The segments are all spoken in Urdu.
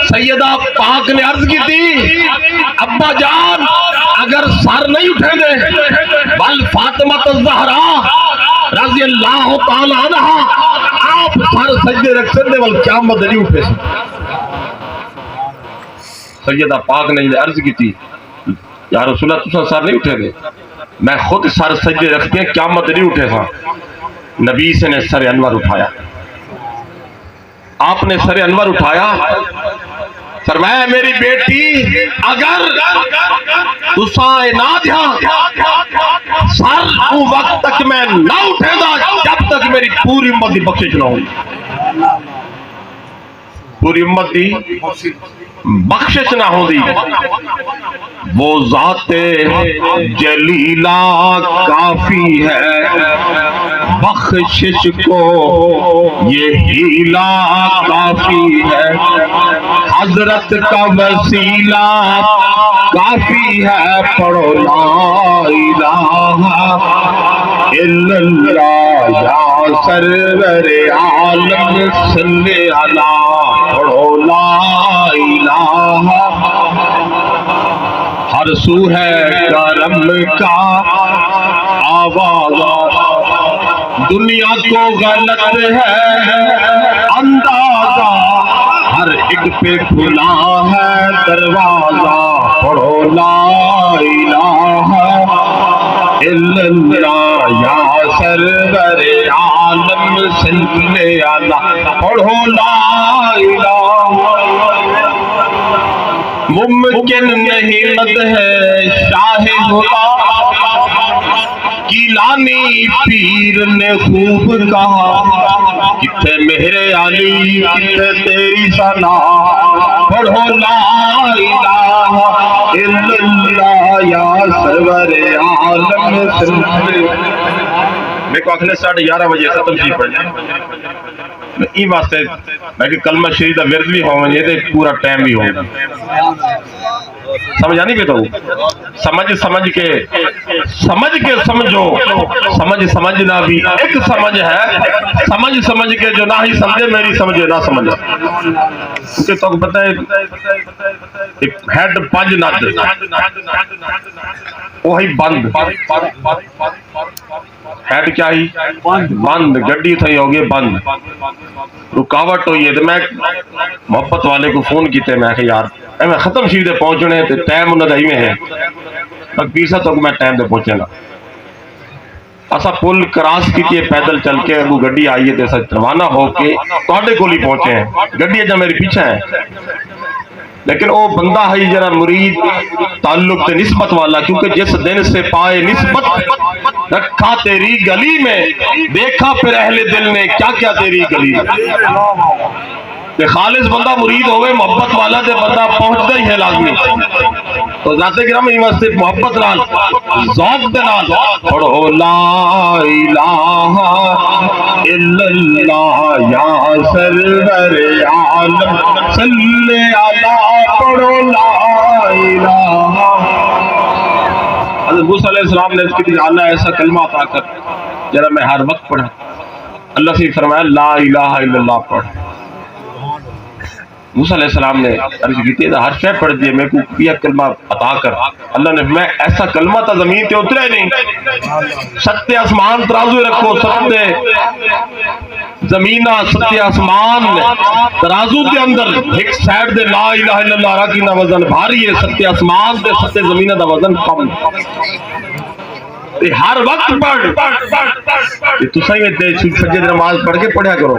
سیدہ پاک نے عرض کی تھی ابا جان اگر سر نہیں اٹھیں گے بل فاطمہ الزہرا رضی اللہ تعالی عنہا آپ سر سجدے رکھ سکتے بل قیامت نہیں اٹھے سیدہ پاک نے عرض کی تھی یا رسول اللہ تُسا سر نہیں اٹھے گے میں خود سر سجدے رکھ کے قیامت نہیں اٹھے تھا نبی سے نے سر انور اٹھایا آپ نے سر انور اٹھایا فرمایا میری بیٹی اگر تسائے نہ دیا سر وہ وقت تک میں نہ اٹھے گا جب تک میری پوری امت کی بخشش نہ ہوگی پوری امت کی بخشش نہ ہوگی وہ ذات جلیلہ کافی ہے بخشش کو یہ ہیلا کافی ہے حضرت کا وسیلہ کافی ہے پڑھو لا الہ الا اللہ یا سرور عالم صلی اللہ پڑھو لا الہ ہر سو ہے کرم کا آواز دنیا کو غلط ہے اندازہ ہر ایک پہ کھلا ہے دروازہ پڑھو لا الہ الا اللہ یا سرور عالم صلی اللہ پڑھو لا الہ ممکن نہیں مت ہے شاہ خدا گیلانی پیر نے خوب کہا کتنے مہر علی کتنے تیری ثنا پڑھو لا الہ الا اللہ یا سرور عالم صلی میں کو اگلے 11:30 بجے ختم شریف پڑھ جائے میں این واسطے میں کہ کلمہ شریف دا ورد بھی ہوں یہ تے پورا ٹائم بھی ہوں سمجھ آنی پہ تو سمجھ کے سمجھو سمجھنا بھی ایک سمجھ ہے سمجھ کے جو نہ ہی سمجھے میری سمجھے نہ سمجھے کیونکہ تو پتہ ہے ہیڈ پنج نت وہی بند ہیڈ کیا ہی بند گڈی تھی ہوگی بند رکاوٹ ہوئی ہے تو میں محبت والے کو فون کیتے میں کہ یار میں ختم شریف دے پہنچنے تے ٹائم انہاں دا ایویں ہے پیر صاحب تک میں ٹائم دے پہنچے نا اسا پل کراس کیتی پیدل چل کے اگو گڈی آئی ہے تے اسا روانہ ہو کے تواڈے کول ہی پہنچے ہیں گڈی جا میرے پیچھے ہے لیکن وہ بندہ ہے جرا مرید تعلق تے نسبت والا کیونکہ جس دن سے پائے نسبت رکھا تیری گلی میں دیکھا پھر اہل دل نے کیا کیا تیری گلی کہ خالص بندہ مرید ہوئے محبت والا تے بندہ پہنچتا ہی ہے لازمی تو ذات کرام یہ واسطے محبت نال ذوق دے نال پڑھو لا الہ الا اللہ یا سرور عالم صلی اللہ پڑھو لا الہ حضرت موسیٰ علیہ السلام نے اس کی تھی اللہ ایسا کلمہ عطا کر جرا میں ہر وقت پڑھا اللہ سے فرمایا لا الہ الا اللہ پڑھ موسیٰ علیہ السلام نے عرض کی تھی ہر شے پڑھ دیے میں کو یہ کلمہ عطا کر اللہ نے میں ایسا کلمہ تا زمین تے اترے نہیں ستے آسمان ترازو رکھو ستے زمینہ ستے آسمان ترازو کے اندر ایک سائڈ دے لا الہ الا اللہ رکھی نا وزن بھاری ہے ستے آسمان دے ستے زمینہ دا وزن کم ہر وقت پڑھ تو صحیح سجدے نماز پڑھ کے پڑھیا کرو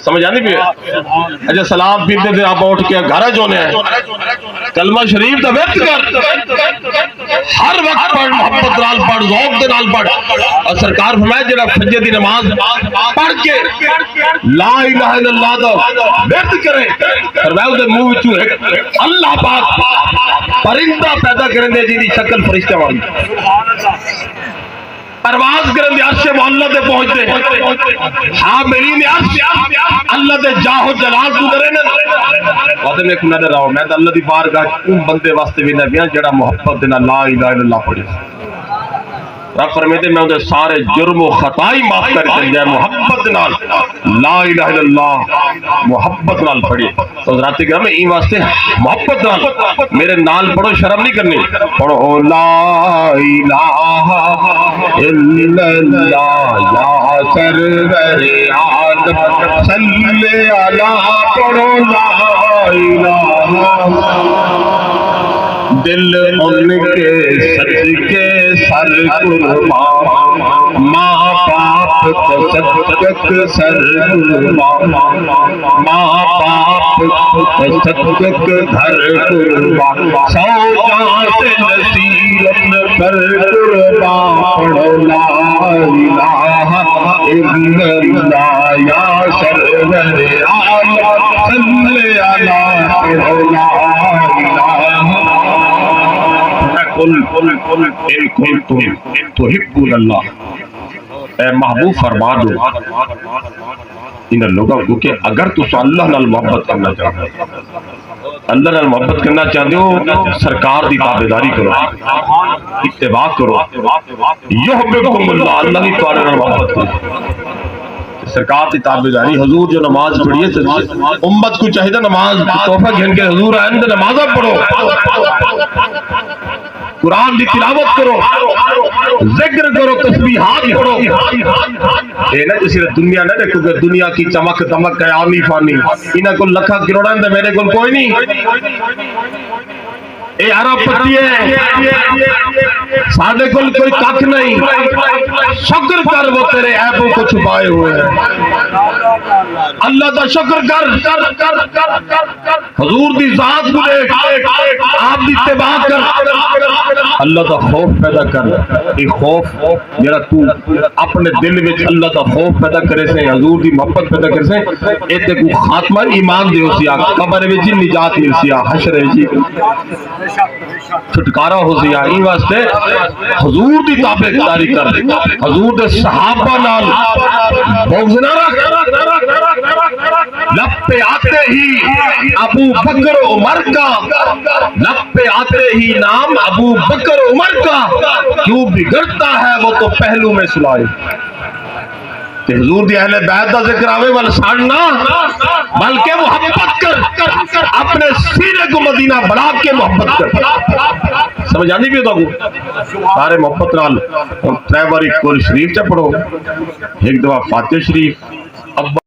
سمجھ آنی بھی اچھا سلام پیتے تھے آپ اٹھ کے گھر جونے ہیں کلمہ شریف دا وقت کر ہر وقت پڑھ محبت نال پڑھ ذوق دے نال پڑھ اور سرکار فرمایا جڑا فجر دی نماز پڑھ کے لا الہ الا اللہ دا وقت کرے فرمایا اس دے منہ وچوں ایک اللہ پاک پرندہ پیدا کرن دے جی دی شکل فرشتہ والی پرواز کرن دے عرش معلہ دے پہنچتے حاملین عرش اللہ دے جاہو جلال تو درے نا وقت میں کنا دے رہا میں اللہ دی بارگاہ ان بندے واسطے بھی نبیاں جڑا محبت دینا لا الہ الا اللہ پڑھے رب فرمیتے میں انہیں سارے جرم و خطائی معاف کر چل جائے محبت نال لا الہ الا اللہ محبت نال پڑھے تو حضرات کرام این واسطے محبت نال میرے نال پڑھو شرم نہیں کرنی پڑھو لا الہ الا اللہ یا سرور عالم صلی علی پڑھو لا الہ دل ان کے صدقے سر قربان ماں باپ کو صدق سر قربان ماں باپ کو صدق گھر قربان سو جان سے نصیرت پر قربان پڑھو لا الہ الا اللہ یا سرور عالم صلی علی پڑھو لا الہ قل ان کنتم تحبون اللہ اے محبوب فرما دو ان لوگوں کو کہ اگر تو اللہ نال محبت کرنا چاہتے ہو اللہ نال محبت کرنا چاہتے ہو سرکار دی تابعداری کرو اتباع کرو یحببکم اللہ اللہ کی تمہارے نال محبت کرو سرکار کی تابعداری حضور جو نماز پڑھی ہے امت کو چاہیے نماز تحفہ گھن کے حضور آئے تو نماز پڑھو قرآن کی تلاوت کرو ذکر کرو تسبیحات پڑھو یہ نہ کسی دنیا نہ دیکھو کہ دنیا کی چمک دمک ہے آنی فانی انہاں کو لکھا کروڑا ہے میرے کو کوئی نہیں اے عرب پتی ہے سادے کل کوئی کاک نہیں شکر کر وہ تیرے عیبوں کو چھپائے ہوئے ہیں اللہ دا شکر کر حضور دی ذات کو دیکھ آپ دی اتباع کر اللہ دا خوف پیدا کر یہ خوف جڑا تو اپنے دل وچ اللہ دا خوف پیدا کرے سے حضور دی محبت پیدا کرے سے اے تے کو خاتمہ ایمان دیو سی قبر وچ نجات مل سی حشر وچ چھٹکارا ہو سی این واسطے حضور دی تابعداری کر حضور دے صحابہ نال بغض نہ رکھ لب پہ آتے ہی ابو بکر عمر کا لب پہ آتے ہی نام ابو بکر عمر کا کیوں بگڑتا ہے وہ تو پہلو میں سنائے کہ حضور دی اہل بیت دا ذکر آوے والا ساڑھنا بلکہ محبت کر اپنے سینے کو مدینہ بنا کے محبت کر سمجھ آنی بھی ہوتا کو سارے محبت نال ترے باری قرآن شریف چا پڑھو ایک دفعہ فاتح شریف